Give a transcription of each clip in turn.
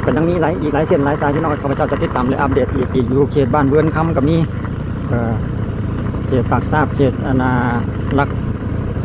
ก็ยังมีอีกหลายเส้นหลายสายที่น้องข้าพเจ้าจะติดตามและอัปเดตอีกอยู่เขตบ้านเบือนคำกับมีเขตปากซาบเขตลัก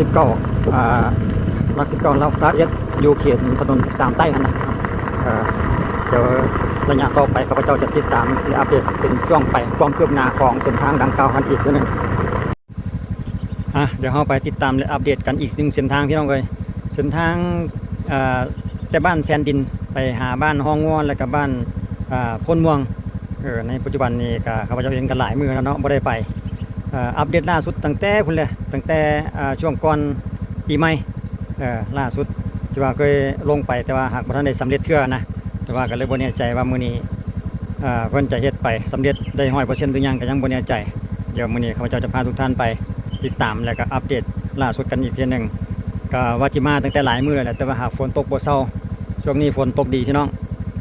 19ลัก19ลัก31อยู่เขตถนน13ใต้นะเดี๋ยวระยะต่อไปข้าพเจ้าจะติดตามและอัปเดตเป็นช่วงไปความคืบหน้าของเส้นทางดังกล่าวอีกทีนึงเดี๋ยวเราไปติดตามและอัปเดตกันอีก1เส้นทางพี่น้องเลยเส้นทางแต่บ้านแซนดินไปหาบ้านห้องงอนและกับบ้านพ้นม่วงในปัจจุบันนี้ก็ข้าพเจ้าเห็นกันหลายมือแล้วเนาะไม่ได้ไปอัปเดตล่าสุดตั้งแต่ช่วงก่อนปีใหม่ล่าสุดที่ว่าเคยลงไปแต่ว่าหากบ่ทันได้สำเร็จเทื่อนะแต่ว่าก็เลยบ่แน่ใจว่ามื้อนี้เพิ่นจะเฮ็ดไปสำเร็จได้ 100% หรือยังก็ยังบ่แน่ใจเดี๋ยวมื้อนี้ข้าพเจ้าจะพาทุกท่านไปติดตามและก็อัปเดตล่าสุดกันอีกทีนึงก็ว่าจิมาตั้งแต่หลายมื้อแล้วแหละแต่ว่าหากฝนตกบ่เซาช่วงนี้ฝนตกดีพี่น้อง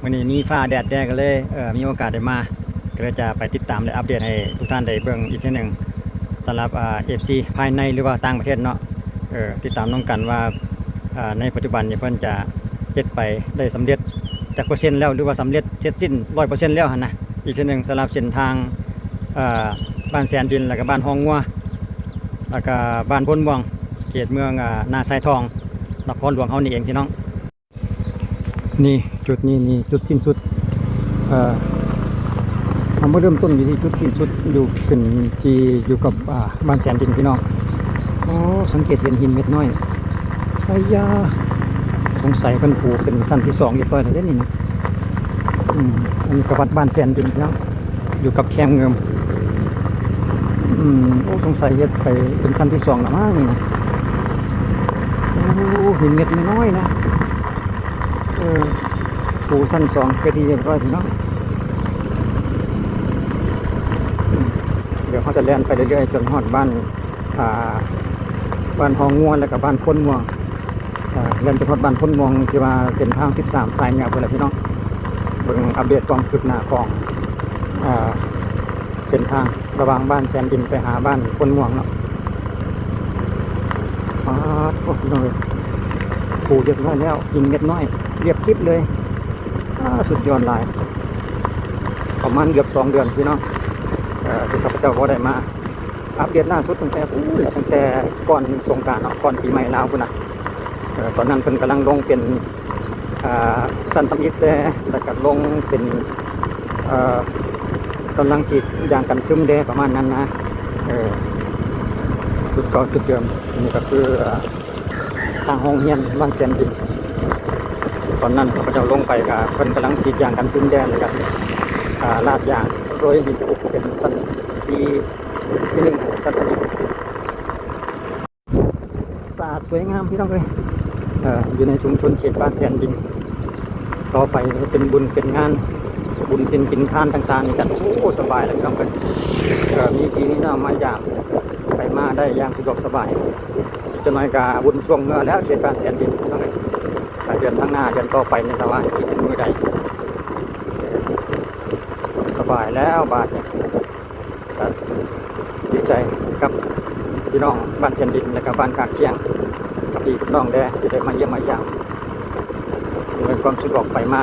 วันนี้มีฟ้าแดดก็เลยมีโอกาสได้มาก็เลยจะไปติดตามและอัปเดตให้ทุกท่านได้เบิ่งอีกทีหนึ่งสำหรับFC ภายในหรือว่าต่างประเทศเนาะติดตามน้องกันว่าในปัจจุบันนี้เพิ่นจะเฮ็ดไปได้สำเร็จจากเปอร์เซ็นต์แล้วหรือว่าสำเร็จเสร็จสิ้น 100% แล้วหั่นนะอีกทีหนึ่งสำหรับเส้นทางบ้านแสนดินแล้วก็บ้านห้องงัวแล้วก็บ้านพ้นม่วงเขตเมืองนาไซทองนครหลวงเฮานี่เองพี่น้องนี่จุดนี้จุดสิ้นสุดเราเริ่มต้นอยู่ที่จุดสิ้นสุดอยู่กับบ้านแสนดินพี่น้องสังเกตเห็นหินเม็ดน้อยไอ้ยาสงสัยเป็นผูเป็นสั้นที่2เรียบร้อยแล้วนี่นะอันนี้กับวัดบ้านแสนดินพี่น้องอยู่กับแคมเงิมสงสัยเฮ็ดไปเป็นสั้นที่2แล้วมั้งนี่นะหินเม็ดน้อยนะปูสั้น2ก็ที่เรียบร้อยพี่น้องเดี๋ยวเขาจะเล่นไปเรื่อยๆจนฮอดบ้านห้องงัวแล้วกับบ้านพ้นม่วงเล่นจนฮอดบ้านพ้นม่วงที่ว่าเส้นทาง13สายเหนือพุ่นล่ะพี่น้องเบิ่งอัปเดตความคืบหน้าของเส้นทางระหว่างบ้านแสนดินไปหาบ้านพ้นม่วงเนาะพี่น้องปูเรียบร้อยแล้วหินเม็ดน้อยเรียบคลิปเลยสุดยอดหลายประมาณเกือบ2 เดือนพี่น้องที่ข้าพเจ้าก็ได้มาอัปเดตล่าสุดตั้งแต่ก่อนสงกรานต์ก่อนปีใหม่ลาวพุ่นน่ะตอนนั้นเพิ่นกำลังลงเป็นสันตมิตรแล้วก็ลงเป็นกำลังฉีดยางกันซึมประมาณนั้นนะจุดเก่าจุดเดิมนี่ก็คือทางห้องเฮียนบ้านแสนดินตอนนั้นข้าพเจ้าลงไปกับเพิ่นกำลังฉีดยางกันซึมเลยครับลาดยางโดยหินเป็นชั้นที่1ชั้นที่สะอาดสวยงามพี่น้องเลยอยู่ในชุมชนเขตบ้านแสนดินต่อไปเป็นบุญเป็นงานบุญศีลกินทานต่างๆนี่กันสบายเลยพี่น้องเลยมีทีนี้น่ามาอย่างไปมาได้อย่างสะดวกสบายจะน้อยกาบุญช่วงเมื่อแล้วเขตบ้านแสนดินพี่น้องเลยเดือนข้างหน้าเดือนต่อไปนี่แต่ว่าที่เป็นมือใดสบายแล้วบาทเนี่ยดีใจกับพี่น้องบ้านแสนดินและกับบ้านข้างเคียงกับพี่กับน้องจะได้มาเยี่ยมมาอย่างมีความสะดวกไปมา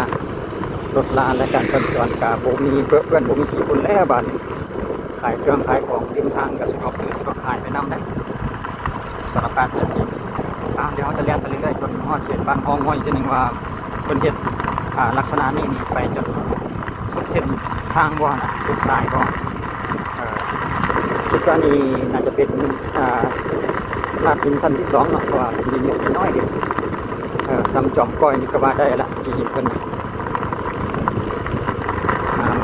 รถลาและการสัญจรกับผมมีเพื่อนผมมีขี่ฝุ่นแล้วบาทขายเครื่องขายของริมทางกับสะดวกซื้อสะดวกขายไปนำได้สำหรับการแสนดินเดี๋ยวเขาจะเลี้ยงไปเรื่อยๆจนฮอดเขตบ้านห้องห้อยทีนึงว่าเป็นเขตลักษณะนี้ไปจนสุดเส้นทางบ่นะสุดสายบ่จุดว่านี้น่าจะเป็นลาดหินสั้นที่2เนาะเพราะว่าเป็นหินน้อยเดียวซ้ำจอมก้อยนี่ก็ว่าได้ละที่หินเพิ่น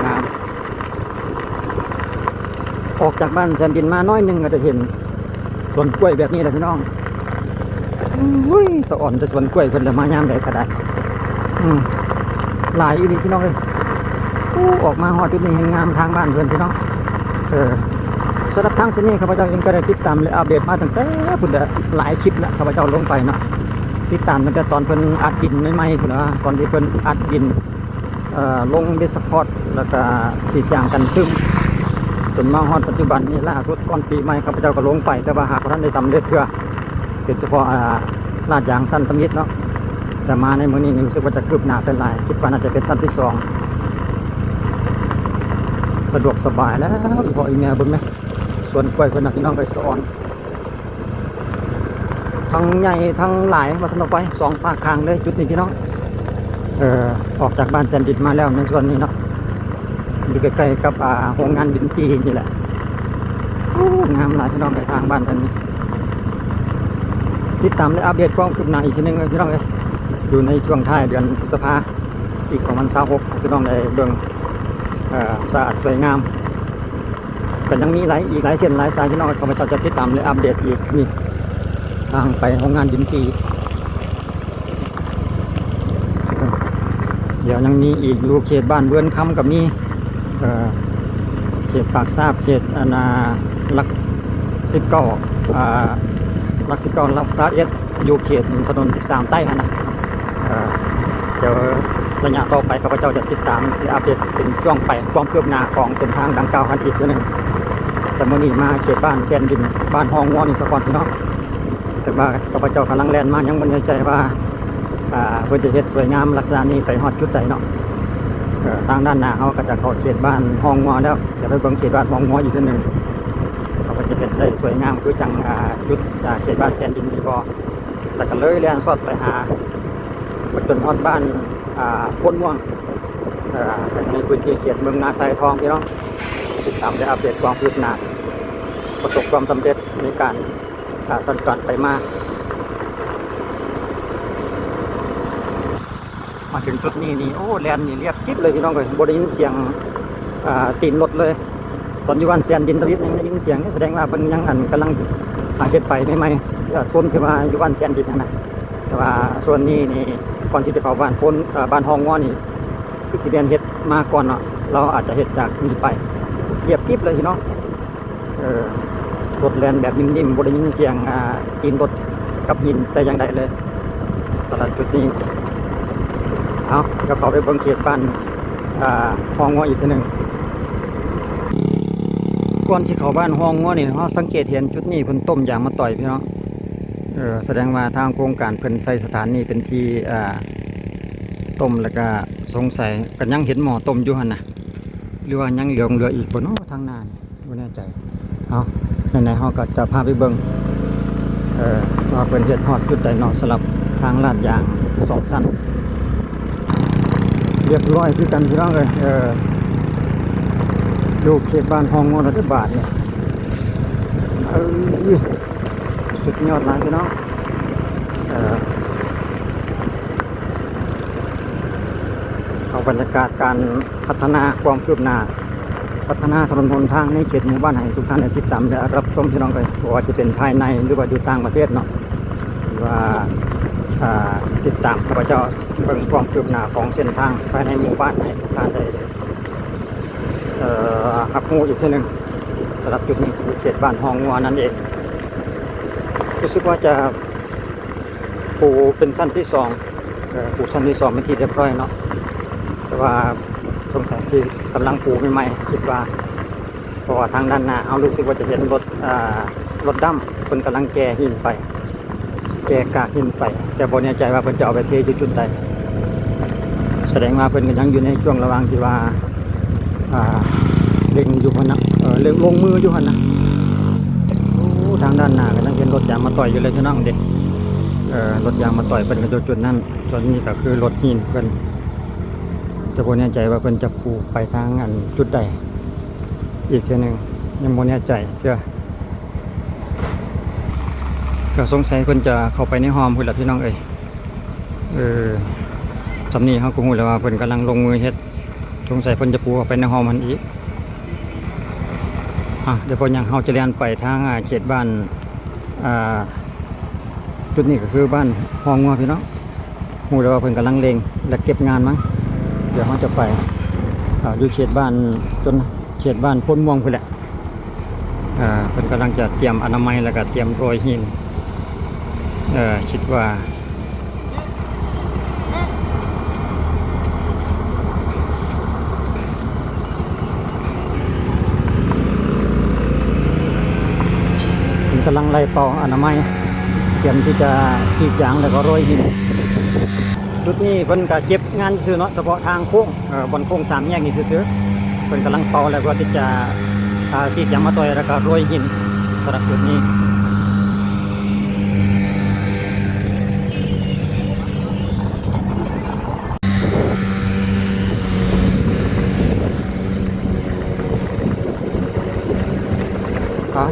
งามออกจากบ้านแสนดินมาน้อยนึงก็จะเห็นสวนกล้วยแบบนี้แหละพี่น้องสะอ่อนแต่สวนกล้วยเพิ่นละมายามใดก็ได้หลายอีหลีพี่น้องเอ้ยออกมาฮอดจุดนี้แห่งงามทางบ้านเพิ่นพี่น้องสำหรับทางเส้นนี้ข้าพเจ้าเองก็ได้ติดตามและอัปเดตมาตั้งแต่พุ่นหลายคลิปแล้วข้าพเจ้าลงไปเนาะติดตามตั้งแต่ตอนเพิ่นอัดดินใหม่ๆพุ่นว่าตอนที่เพิ่นอัดดินลงเบสพอร์ตแล้วก็ฉีดยางกันซึมจนมาฮอดปัจจุบันนี้ล่าสุดก่อนปีใหม่ข้าพเจ้าก็ลงไปแต่ว่าหากท่านได้สำเร็จเทื่อเป็นเฉพาะลาดยางสั้นตำยิดเนาะ แต่มาในมื้อนี้รู้สึกว่าจะคืบหน้าเป็นหลายคิดว่าน่าจะเป็นชั้นที่2สะดวกสบายแล้วอีพ่ออีแม่เบิ่งไหมสวนกล้วยเพิ่นน่ะพี่น้องไปสอนทั้งใหญ่ทั้งหลายมาสนุกไป2ฝากข้างเลยจุดนี้พี่น้องออกจากบ้านแซนดินมาแล้วในส่วนนี้เนาะอยู่ใกล้ๆกับโรงงานดินจีนี่แหละงามหลายพี่น้องไปทางบ้านท่านนี้ติดตามและอัปเดตความคืบหน้าอีกทีนึงพี่น้องเลยอยู่ในช่วงท้ายเดือนพฤษภาอีก2026พี่น้องได้เบิ่งสะอาดสวยงามแต่ยังมีอีกหลายเส้นหลายสายพี่น้องข้าพเจ้าจะติดตามและอัปเดตอีกนี่ทางไปโรงงานดินจีเดี๋ยวยังมีอีกอยู่เขตบ้านเบือนคำกับนี่เขตปากซาบเขตลัก19ลัก19ลัก21อยู่เขตถนน13ใต้นะเดี๋ยวระยะต่อไปข้าพเจ้าจะติดตามและอัปเดตเป็นช่วงไปความคืบหน้าของเส้นทางดังกล่าวอีกทีนึงแต่เมื่อนี้มาเขตบ้านแซนดินบ้านฮองวอนอีกสักก่อนพี่น้องแต่ว่าข้าพเจ้ากำลังแล่นมายังไม่แน่ใจว่าเพื่อจะเฮ็ดสวยงามลักษณะนี้ไปฮอดจุดใดเนาะทางด้านหน้าเขาก็จะเข้าเขตบ้านฮองงอแล้วเดี๋ยวไปเบิ่งเขตบ้านฮองงออีกทีนึงเขาก็จะเฮ็ดได้สวยงามคือจังจุดเขตบ้านแซนดินนี่บ่แล้วก็เลยแล่นสอดไปหาจนฮอดบ้านพ้นม่วงในพื้นที่เขตเมืองนาไซทองพี่น้องติดตามและอัปเดตความคืบหน้าประสบความสำเร็จในการสัญจรไปมาถึงจุดนี้นี่โอ้แลนนี่เรียบจิ๊บเลยพี่น้องเลยบ่ได้ยินเสียงตีนรถเลยตอนอยู่บ้านแซนดินตะวิทยังได้ยินเสียงแสดงว่าเพิ่นยังกำลังเฮ็ดไปใหม่ๆส่วนที่ว่าอยู่บ้านแซนดินนะแต่ว่าส่วนนี้นี่ก่อนที่จะเข้าบ้านพ้นบ้านฮองงอนี่คือสิเรียนเฮ็ดมาก่อนเนาะเราอาจจะเฮ็ดจากนี้ไปเรียบจิ๊บเลยพี่น้องรถแลนแบบนิ่มๆบ่ได้ยินเสียงตีนรถกับหินแต่อย่างใดเลยสำหรับจุดนี้เอาเดี๋ยวเขาไปเบิ่งเขตบ้านฮองงออีกทีนึงก่อนที่เขาบ้านฮองงอนี่เขาสังเกตเห็นจุดนี้เพิ่นต้มยางมาต่อยพี่น้องแสดงว่าทางโครงการเพิ่นใส่สถานนี้เป็นที่ต้มแล้วก็สงสัยกันยังเห็นหม้อต้มอยู่หั่นน่ะหรือว่ายังเหลืออีกบ่เนาะทางหน้าบ่แน่ใจเอาไหนๆเฮาก็จะพาไปเบิ่งว่าเพิ่นเฮ็ดฮอดจุดใดเนาะสำหรับทางลาดยาง2ชั้นเรียบร้อยคือกันพี่น้องเลยดูเขตบ้านฮองงอรัฐบาลเนี่ยสุดยอดเลยพี่น้องเอาบรรยากาศการพัฒนาความคืบหน้าพัฒนาถนนหนทางในเขตหมู่บ้านให้ทุกท่านได้ติดตามและรับชมพี่น้องเลยว่าจะเป็นภายในหรือว่าอยู่ต่างประเทศเนาะว่าติดตามข้าพเจ้าเบิ่งความคืบหน้าของเส้นทางภายในหมู่บ้านให้ทุกท่านได้รับรู้อีกทีนึงสำหรับจุดนี้คือเขตบ้านฮองงัวนั่นเองรู้สึกว่าจะปูเป็นชั้นที่2ปูชั้นที่2เป็นที่เรียบร้อยเนาะแต่ว่าสงสัยที่กำลังปูใหม่ๆคิดว่าเพราะว่าทางด้านหน้าเอารู้สึกว่าจะเห็นรถดำคนกำลังแก่หินไปแก่กากหินไปแต่บ่แน่ใจว่าเพิ่นจะเอาไปเทจุดใดแสดงว่าเพิ่นก็ยังอยู่ในช่วงระหว่างที่ว่าเล็งอยู่หั่นนะเล็งลงมืออยู่หั่นนะทางด้านหน้าก็ยังเห็นรถยางมาต่อยอยู่เลยพี่น้องเด็กรถยางมาต่อยเพิ่นก็จุดนั้นส่วนนี้ก็คือรถหินเพิ่นจะบ่แน่ใจว่าเพิ่นจะปูไปทางจุดใดอีกทีนึงยังบ่แน่ใจก็สงสัยเพิ่นจะเข้าไปในหอมพุ่นล่ะพี่น้องสำนี้เฮาก็ฮู้แล้วว่าเพิ่นกำลังลงมือเฮ็ดสงสัยเพิ่นจะปูเข้าไปในหอมมันอีกเดี๋ยวพอยังเฮาจะเรียนไปทางเขตบ้านจุดนี้ก็คือบ้านฮองงัวพี่น้องฮู้แล้วว่าเพิ่นกำลังเล็งและเก็บงานมั้งเดี๋ยวเฮาจะไปอยู่เขตบ้านจนเขตบ้านพ้นม่วงพุ่นแหละเพิ่นกำลังจะเตรียมอนามัยแล้วก็เตรียมโรยหินคิดว่ากำลังไล่เป่าอนามัยเตรียมที่จะฉีดยางแล้วก็โรยหิน จุดนี้เพิ่นก็เก็บงานซื่อเนาะเฉพาะทางโค้งบนโค้ง3แยกนี่ซื่อๆเพิ่นกำลังต่อแล้วก็ที่จะซีดยางมาต่อยแล้วก็โรยหินสำหรับจุดนี้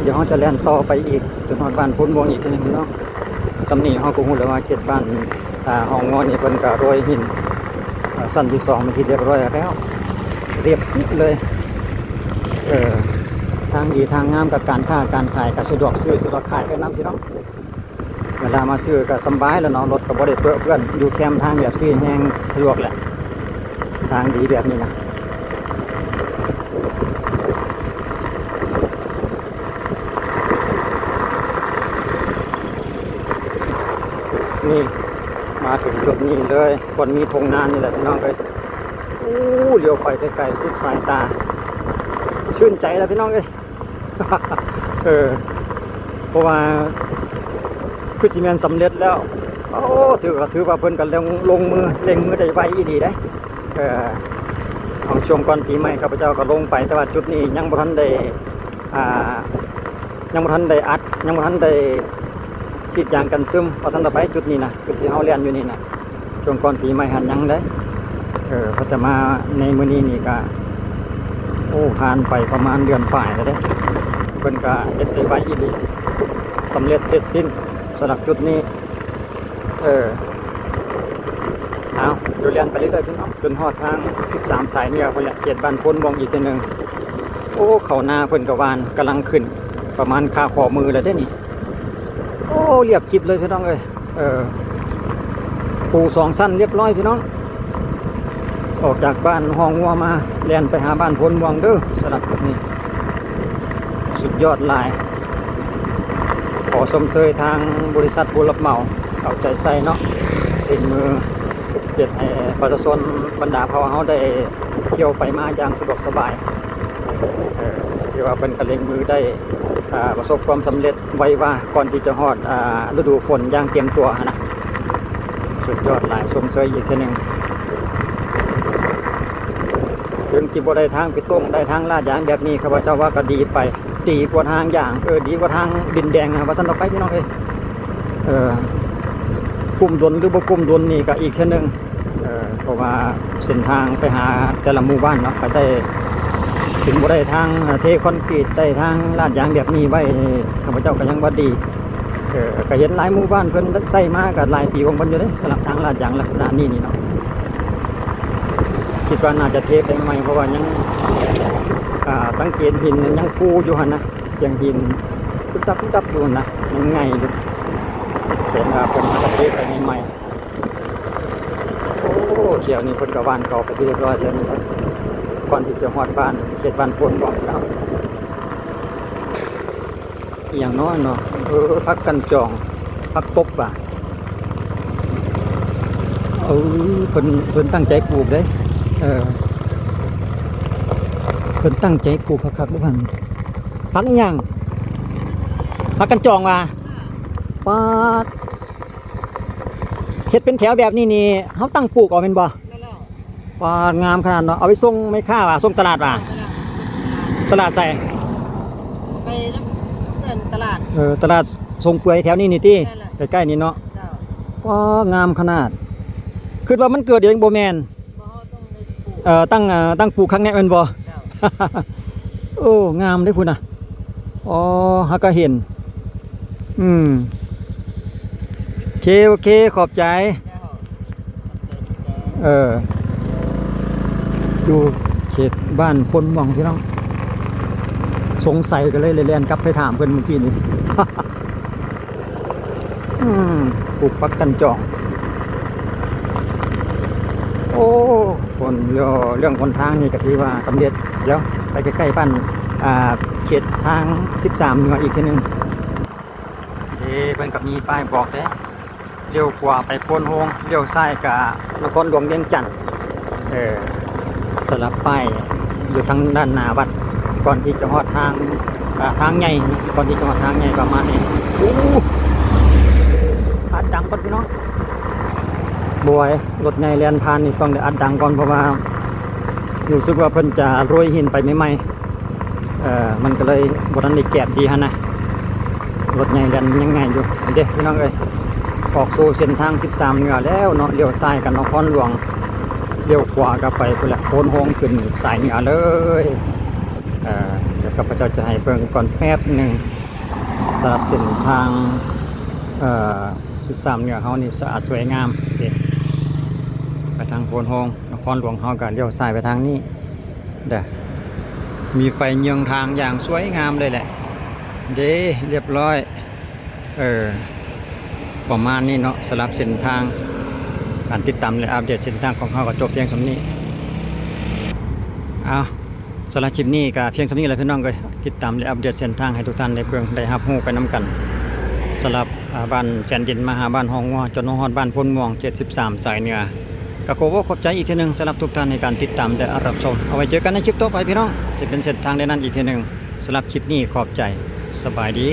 เดี๋ยวเราจะแล่นต่อไปอีกจนฮอดบ้านพ้นวงอีกทีนึงพี่น้องสำนีเขาก็ฮู้เลยว่าเขตบ้านห้องงอนี่เพิ่นก็โรยหินสั้นที่2เป็นที่เรียบร้อยแล้วเรียบทิศเลยทางดีทางงามกับการค้าการขายก็สะดวกซื้อสะดวกขายกันนำพี่น้องเวลามาซื้อก็สบายแล้วเนาะรถก็บ่ได้เปื้อนเปื้อนอยู่แคมทางแบบซี่แห้งสะดวกแหละทางดีแบบนี้นะนี่มาถึงจุดนี้เลยคนมีธงนานนี่แหละพี่น้องเลยเลี้ยวไปไกลๆสุดสายตาชื่นใจแล้วพี่น้องเลย เพราะว่าคือซีเมนสำเร็จแล้วถือว่าเพิ่นกันลงมือเล็งมือได้ไวอีดีได้ของช่วงก่อนปีใหม่ข้าพเจ้าก็ลงไปแต่ว่าจุดนี้ยังบ่ทันได้ยังบ่ทันได้อัดยังบ่ทันได้ฉีดยางกันซึมพอสันต่อไปจุดนี้นะจุดที่เฮาเรียนอยู่นี่นะช่วงก่อนปีใหม่หันยังได้เขาจะมาในมื้อนี้นี่ก็ผ่านไปประมาณเดือนปลายแล้วเด้เพิ่นก็เฮ็ดได้ไวอีหลีสำเร็จเสร็จสิ้นสำหรับจุดนี้เอาเดี๋ยวเรียนไปเรื่อยๆพี่น้องจนฮอดทาง13สายเนี่ยพุ่นแหละเขตบ้านพ้นวงอีกทีนึงเข้าหน้าเพิ่นก็วานกำลังขึ้นประมาณคาข้อมือแล้วเด้นี่เรียบจิบเลยพี่น้องเอ้ยปู2สั้นเรียบร้อยพี่น้องออกจากบ้านห้องงัวมาเรียนไปหาบ้านพ้นวังเด้อสำหรับแบบนี้สุดยอดลายขอสมเสยทางบริษัทผู้รับเหมาเอาใจใส่เนาะเป็นมือเปลี่ยนให้ประชาชนบรรดาเผ่าเขาได้เที่ยวไปมาอย่างสะดวกสบายที่ว่าเป็นกระเล็งมือได้ประสบความสำเร็จไวว่าก่อนที่จะฮอดฤดูฝนอย่างเตรียมตัวนะสุดยอดหลายสมเสยอีกทีหนึ่งถึงจิบได้ทางไปต้งได้ทางลาดยางแบบนี้ข้าพเจ้าว่าก็ดีไปดีกว่าทางอย่างดีกว่าทางดินแดงนะว่าสันต่อไปพี่น้องกลุ่มดนหรือบ่กลุ่มดนนี่ก็อีกทีหนึ่งเพราะว่าเส้นทางไปหาแต่ละหมู่บ้านเนาะก็ได้ถึงบ่ได้ทางเทคอนกรีตได้ทางลาดยางแบบนี้ไว้ข้าพเจ้าก็ยังว่าดีก็เห็นหลายหมู่บ้านเพิ่นใส่มาก็หลายปีของเพิ่นอยู่เด้สำหรับทางลาดยางลักษณะนี้นี่เนาะคิดว่าน่าจะเทได้ใหม่เพราะว่ายังสังเกตหินยังฟูอยู่หั่นนะเสียงหินตุ๊บตับอยู่นะยังไงอยู่เห็นว่าเพิ่นมาเทไปใหม่เที่ยวนี้เพิ่นก็วานเข้าไปที่เรียบร้อยแล้วนี่ก่อนที่จะฮอดบ้านเขตบ้านพ้นบอกแล้วอย่างน้อยเนาะพักกันจองพักตบว่ะเพิ่นตั้งใจปลูกเด้เพิ่นตั้งใจปลูกครับทุกท่านพักอีหยังพักกันจองว่ะปาดเฮ็ดเป็นแถวแบบนี้นี่เฮาตั้งปลูกเอาแม่นบ่ปาดงามขนาดเนาะเอาไปส่งไม่ค่าว่ะส่งตลาดว่ะตลาดใส่ไปเดินตลาดตลาดส่งเปื่อยแถวนี้นี่ติใกล้ๆนี่เนาะว้างามขนาดคิดว่ามันเกิดเองบ่แม่นตั้งปลูกครั้งนี้แม่นบ่งามเด้อพุ่นน่ะหาก็เห็นโอเคขอบใจอยู่เขตบ้านพ้นวังพี่น้องสงสัยก็เลยเรียนกลับไปถามเพิ่นเมื่อกี้นี่ ปลูกพักกันจองคนเรื่องคนทางนี่ก็ถือว่าสำเร็จแล้วไปใกล้ๆบ้านเขตทาง13เหนืออีกทีนึงเพิ่นกับมีป้ายบอกเด้เลี้ยวขวาไปโพนโฮงเลี้ยวซ้ายกับนครหลวงเวียงจันทน์สลับป้ายอยู่ทางด้านหน้าวัดก่อนที่จะฮอดทางใหญ่ก่อนที่จะฮอดทางใหญ่ประมาณนี้พัดดังก่อนพี่น้อง บอยรถใหญ่แล่นผ่านนี่ต้องได้อัดดังก่อนเพราะว่ารู้สึกว่าเพิ่นจะโรยหินไปใหม่ๆมันก็เลยบ่ทันได้แกะดีหั่นนะรถใหญ่แล่นยังไงอยู่เด้พี่น้องเอ้ยออกสู่เส้นทาง13เหนือแล้วเนาะเลี้ยวซ้ายกันนครหลวงเลี้ยวขวาก็ไปพุ่นแหละโคนโฮงขึ้นสายเหนือเลยเดี๋ยวข้าพเจ้าจะให้เบิ่งก่อนแป๊บหนึงสำหรับเส้นทาง13เหนือเฮานี่สะอาดสวยงามเด้ไปทางโคนโฮงนครหลวงเฮาก็เลี้ยวซ้ายไปทางนี้เด้อมีไฟเยืองทางอย่างสวยงามเลยแหละเด้เรียบร้อยประมาณนี้เนาะสำหรับเส้นทางการติดตามและอัปเดตเส้นทางของเฮาก็จบเพียงสำนี้เอาสำหรับคลิปนี้ก็เพียงสำนี้แหละพี่น้องเอ้ยติดตามและอัปเดตเส้นทางให้ทุกท่านได้เบิ่งได้รับรู้ไปนํกันสำหรับบ้านแจนดินมาหาบ้านห้องงัวจนฮอดบ้านพ้นม่วง73สายเหนือก็ขอบใจอีกทีหนึงสำหรับทุกท่านในการติดตามและรับชมเอาไว้เจอกันในคลิปต่อไปพี่น้องจะเป็นเส้นทางใดนั้นอีกทีหนึงสำหรับคลิปนี้ขอบใจสบายดี